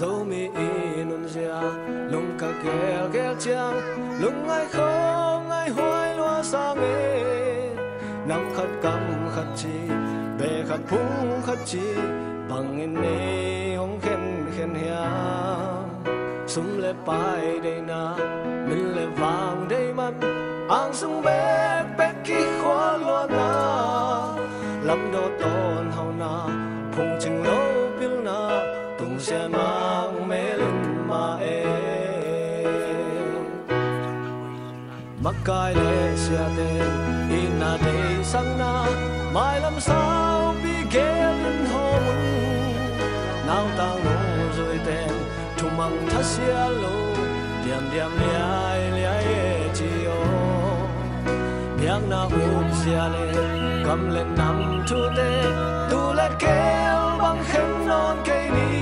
dấu mi nun zia lung ca kẹo kẹo chang lung ai không ai hoài loa sa mê nắng khát cam khát chi bè khát phung khát chi bằng in nê hong khen khen hia sum lệ pai đây na min lệ vàng đây man ang sung bè bè ki khoa loa na lâm đô tôn hao na phung chừng lâu bil na tung xe mang mê linh ma mắc cài lệ xe tên in na đây sang na mai làm sao bị ghé linh hồn nào ta ngủ rồi tên chung măng thắt xe lô điềm điềm liai liai chiều biang na úp xe lên cầm lên nằm thu tê tu lết kéo bằng khem non cây ni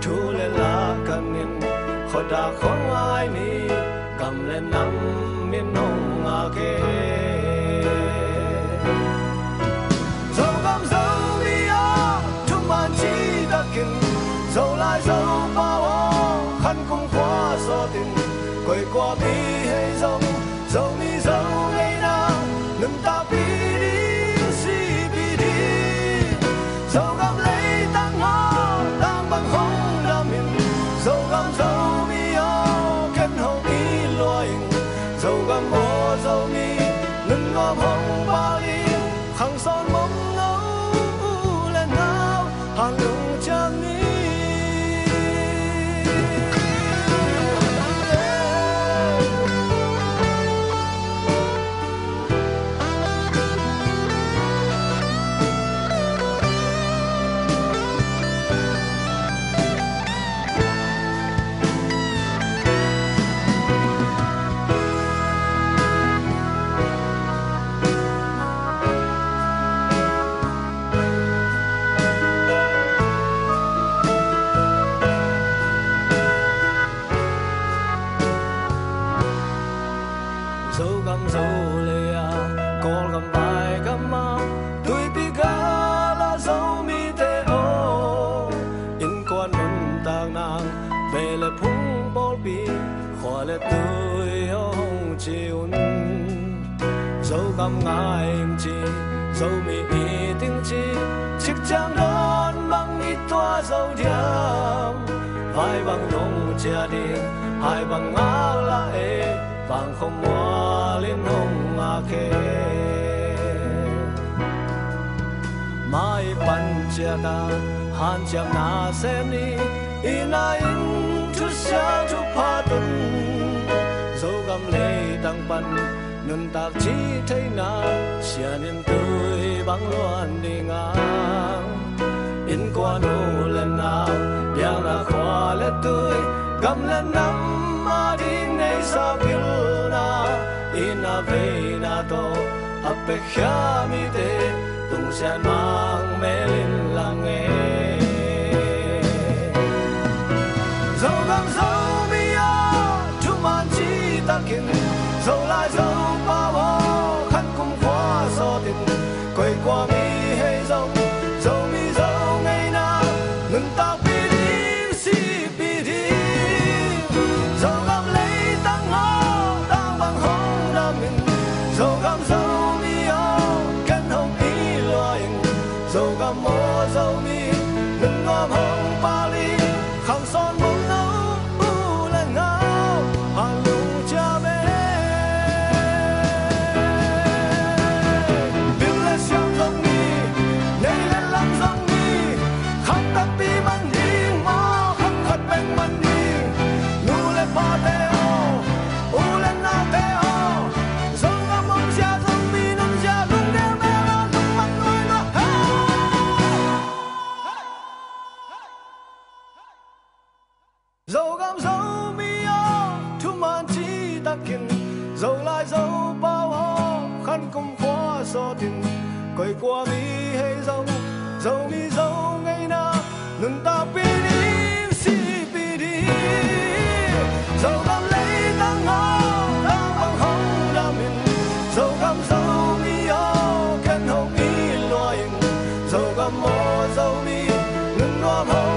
thu lên lá cần nhìn khỏi đã không ai ni cầm lên nằm miền hồng à kê dâu găm dâu mi á chung man chi đã kinh dâu lại dâu bao khăn cùng qua gió tình quay qua bi hay dâu dâu mi dâu ngày nào ngừng ta bi đi si bi đi dâu găm lấy tăng hoa đang bằng hồng đam miền dâu găm dâu mi á kết hồng ý loài dâu găm ô dâu mi ngừng ngom hồng ba đi khăng son mong ngâu lên nào hàng lung chân mi dâu găm dâu lê à con găm vai găm ma tuổi bi ga là dâu mi tê ô in quan nun tang nang về lệ phung bol bi khoa lệ tươi hồng chiun dâu găm ngai chi dâu mi y tiếng chi chiếc trang đón bằng ít toa dâu điam vai bằng nông chia đi hai bằng áo la e vàng không hoa lên hồng à kê mai pan chia ta han cham na xem ni ina in tu sa tu pa tun dâu găm lê tăng pan nun tak chi thấy na xia niềm tươi bằng loan đi ngang in qua nô lên nào biang na khoa lệ tươi găm lên năm ma đi nay sa pilna ina ve na to apekha mi te tung san mang melin lang e dâu gam dâu mi a chu man chi takin dâu lại dâu pa wo khăn cùng qua gió tình quay qua mi hay dâu dâu mi dâu ngày nào ngừng ta bi đi si bi đi dâu gam lấy tăng hoa đang bằng hồng đam mình dâu gam dâu mi ô kết hồng ý loài dâu gam mô dâu mi ngừng ngom hồng ba ly khang son bóng nấu lên ngao hàng lung cha bé bill lên xiang dòng mi nay lên lăng dòng mi khang tắc bi man đi mò khang khát beng man đi nu lên pa te o u lên na te o dâu gam mong cha dòng mi nung cha lung đeo mẹ la lung man ngồi nó dâu gam dâu mi o thu man chi takin dâu lại dâu bao ho khăn cùng khóa gió tình quay qua mi hay dâu dâu mi dâu ngày nào ngừng ta bi đi si bi đi dâu gam lấy tăng hoa đang bằng hồng đam mình dâu gam dâu mi o kết hồng ý loài dâu gam mô dâu mi ngừng ngom hồng